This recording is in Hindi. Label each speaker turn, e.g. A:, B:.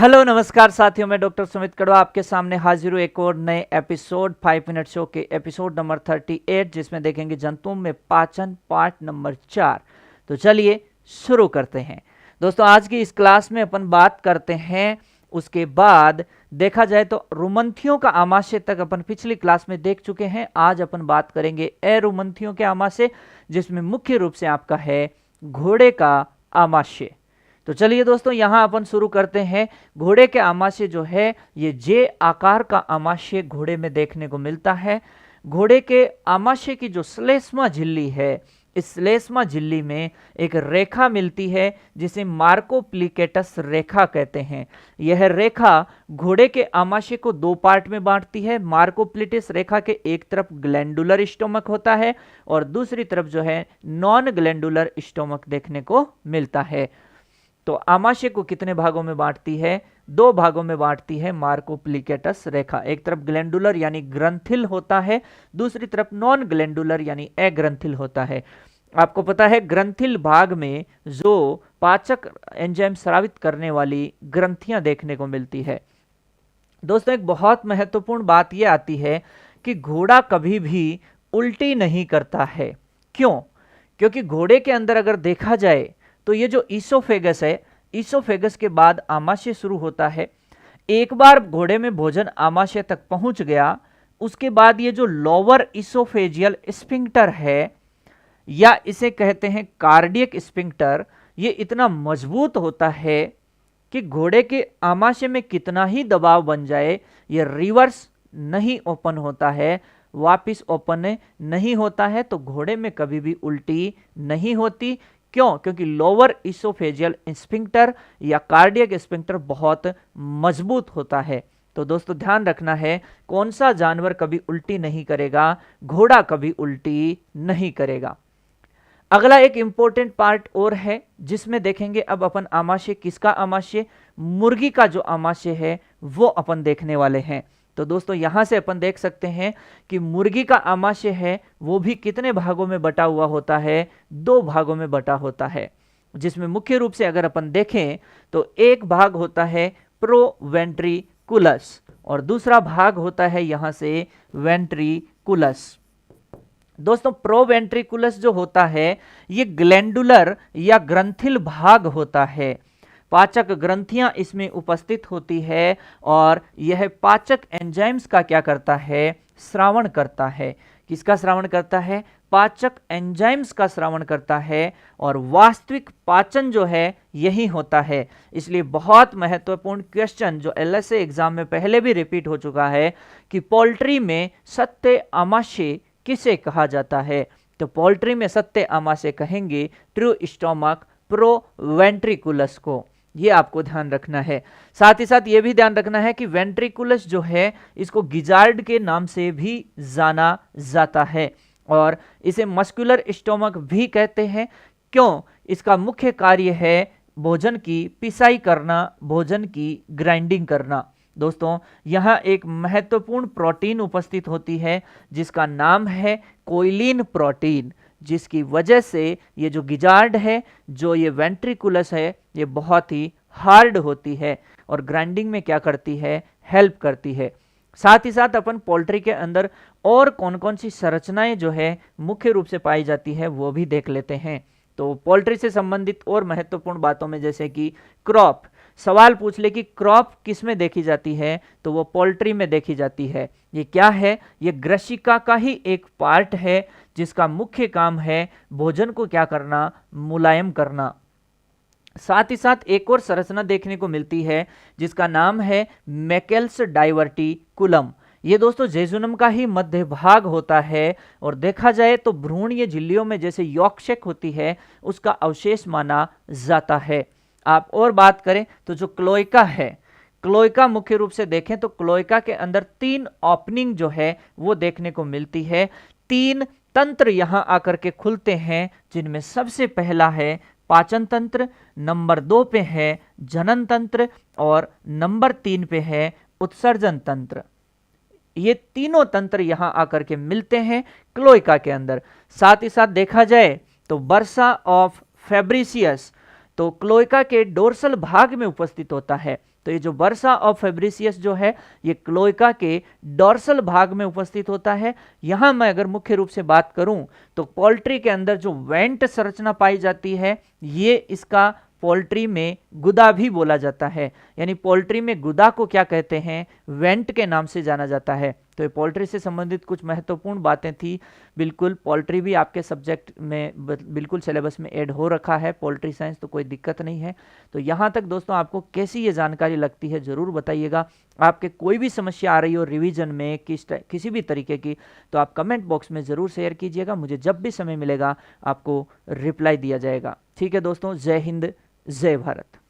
A: हेलो नमस्कार साथियों, मैं डॉक्टर सुमित कड़वा आपके सामने हाजिर हूँ एक और नए एपिसोड 5 मिनट शो के एपिसोड नंबर 38, जिसमें देखेंगे जंतुओं में पाचन पार्ट नंबर 4। तो चलिए शुरू करते हैं। दोस्तों, आज की इस क्लास में अपन बात करते हैं, उसके बाद देखा जाए तो रुमंथियों का आमाशय तक अपन पिछली क्लास में देख चुके हैं। आज अपन बात करेंगे अरुमंथियों के आमाशय, जिसमें मुख्य रूप से आपका है घोड़े का आमाशय। तो चलिए दोस्तों, यहां अपन शुरू करते हैं। घोड़े के आमाशय जो है ये जे आकार का आमाशय घोड़े में देखने को मिलता है। घोड़े के आमाशय की जो श्लेष्मा झिल्ली है, इस श्लेष्मा झिल्ली में एक रेखा मिलती है जिसे मार्कोप्लिकेटस रेखा कहते हैं। यह रेखा घोड़े के आमाशय को दो पार्ट में बांटती है। मार्कोप्लिटिस रेखा के एक तरफ ग्लैंडुलर स्टोमक होता है और दूसरी तरफ जो है नॉन ग्लैंडुलर स्टोमक देखने को मिलता है। तो आमाशय को कितने भागों में बांटती है? दो भागों में बांटती है मार्कोप्लिकेटस रेखा। एक तरफ ग्लैंडुलर यानी ग्रंथिल होता है, दूसरी तरफ नॉन ग्लैंडुलर यानी अग्रंथिल होता है। आपको पता है ग्रंथिल भाग में जो पाचक एंजाइम स्रावित करने वाली ग्रंथियां देखने को मिलती है। दोस्तों, एक बहुत महत्वपूर्ण बात यह आती है कि घोड़ा कभी भी उल्टी नहीं करता है। क्यों? क्योंकि घोड़े के अंदर अगर देखा जाए तो ये जो ईसोफेगस है, ईसोफेगस के बाद आमाशय शुरू होता है। एक बार घोड़े में भोजन आमाशय तक पहुंच गया, उसके बाद ये जो लोअर ईसोफेजियल स्फिंक्टर है, या इसे कहते हैं कार्डियक स्फिंक्टर, ये इतना मजबूत होता है कि घोड़े के आमाशय में कितना ही दबाव बन जाए, ये रिवर्स नहीं ओपन होता है, वापिस ओपन नहीं होता है। तो घोड़े में कभी भी उल्टी नहीं होती। क्यों? क्योंकि लोअर इसोफेजियल स्फिंक्टर या कार्डियक स्फिंक्टर बहुत मजबूत होता है। तो दोस्तों, ध्यान रखना है, कौन सा जानवर कभी उल्टी नहीं करेगा? घोड़ा कभी उल्टी नहीं करेगा। अगला एक इंपॉर्टेंट पार्ट और है जिसमें देखेंगे अब अपन आमाशय, किसका आमाशय? मुर्गी का जो आमाशय है वो अपन देखने वाले हैं। तो दोस्तों, यहां से अपन देख सकते हैं कि मुर्गी का आमाशय है वो भी कितने भागों में बटा हुआ होता है? दो भागों में बटा होता है, जिसमें मुख्य रूप से अगर अपन देखें तो एक भाग होता है प्रोवेंट्रिकुलस और दूसरा भाग होता है यहां से वेंट्रिकुलस। दोस्तों, प्रोवेंट्रिकुलस जो होता है ये ग्लैंडुलर या ग्रंथिल भाग होता है। पाचक ग्रंथियां इसमें उपस्थित होती है और यह पाचक एंजाइम्स का क्या करता है? श्रावण करता है। किसका श्रावण करता है? पाचक एंजाइम्स का श्रावण करता है। और वास्तविक पाचन जो है यही होता है। इसलिए बहुत महत्वपूर्ण क्वेश्चन जो एलएसए एग्जाम में पहले भी रिपीट हो चुका है कि पोल्ट्री में सत्य आमाशय किसे कहा जाता है? तो पोल्ट्री में सत्य आमाशय कहेंगे ट्रू स्टोमक प्रोवेंट्रिकुलस को। ये आपको ध्यान रखना है। साथ ही साथ ये भी ध्यान रखना है कि वेंट्रिकुलस जो है इसको गिजार्ड के नाम से भी जाना जाता है और इसे मस्कुलर स्टोमक भी कहते हैं। क्यों? इसका मुख्य कार्य है भोजन की पिसाई करना, भोजन की ग्राइंडिंग करना। दोस्तों, यहाँ एक महत्वपूर्ण प्रोटीन उपस्थित होती है जिसका नाम है कोइलिन प्रोटीन, जिसकी वजह से ये जो गिजार्ड है, जो ये वेंट्रिकुलस है, ये बहुत ही हार्ड होती है और ग्राइंडिंग में क्या करती है? हेल्प करती है। साथ ही साथ अपन पोल्ट्री के अंदर और कौन कौन सी संरचनाएं जो है मुख्य रूप से पाई जाती है वो भी देख लेते हैं। तो पोल्ट्री से संबंधित और महत्वपूर्ण बातों में जैसे कि क्रॉप, सवाल पूछ ले कि क्रॉप किस में देखी जाती है, तो वो पोल्ट्री में देखी जाती है। ये क्या है? ये ग्रशिका का ही एक पार्ट है जिसका मुख्य काम है भोजन को क्या करना? मुलायम करना। साथ ही साथ एक और संरचना देखने को मिलती है जिसका नाम है मैकेल्स डाइवर्टिकुलम। ये दोस्तों जेजुनम का ही मध्य भाग होता है और देखा जाए तो भ्रूणीय झिल्लियों में जैसे यॉर्कशैक होती है उसका अवशेष माना जाता है। आप और बात करें तो जो क्लोइका है, क्लोइका मुख्य रूप से देखें तो क्लोइका के अंदर 3 ओपनिंग जो है वो देखने को मिलती है। 3 तंत्र यहां आकर के खुलते हैं, जिनमें सबसे पहला है पाचन तंत्र, नंबर 2 पे है जनन तंत्र और नंबर 3 पे है उत्सर्जन तंत्र। ये तीनों तंत्र यहां आकर के मिलते हैं क्लोइका के अंदर। साथ ही साथ देखा जाए तो बर्सा ऑफ फैब्रिसियस तो क्लोएका के डोर्सल भाग में उपस्थित होता है। तो ये जो बर्सा ऑफ फेब्रिसियस जो है ये क्लोएका के डोर्सल भाग में उपस्थित होता है। यहां मैं अगर मुख्य रूप से बात करूं तो पोल्ट्री के अंदर जो वेंट संरचना पाई जाती है ये इसका पोल्ट्री में गुदा भी बोला जाता है। यानी पोल्ट्री में गुदा को क्या कहते हैं, वेंट के नाम से जाना जाता है। तो ये पोल्ट्री से संबंधित कुछ महत्वपूर्ण बातें थी। बिल्कुल पोल्ट्री भी आपके सब्जेक्ट में बिल्कुल सिलेबस में ऐड हो रखा है, पोल्ट्री साइंस, तो कोई दिक्कत नहीं है। तो यहाँ तक दोस्तों आपको कैसी ये जानकारी लगती है ज़रूर बताइएगा। आपके कोई भी समस्या आ रही हो रिवीजन में किसी भी तरीके की तो आप कमेंट बॉक्स में ज़रूर शेयर कीजिएगा। मुझे जब भी समय मिलेगा आपको रिप्लाई दिया जाएगा। ठीक है दोस्तों, जय हिंद, जय भारत।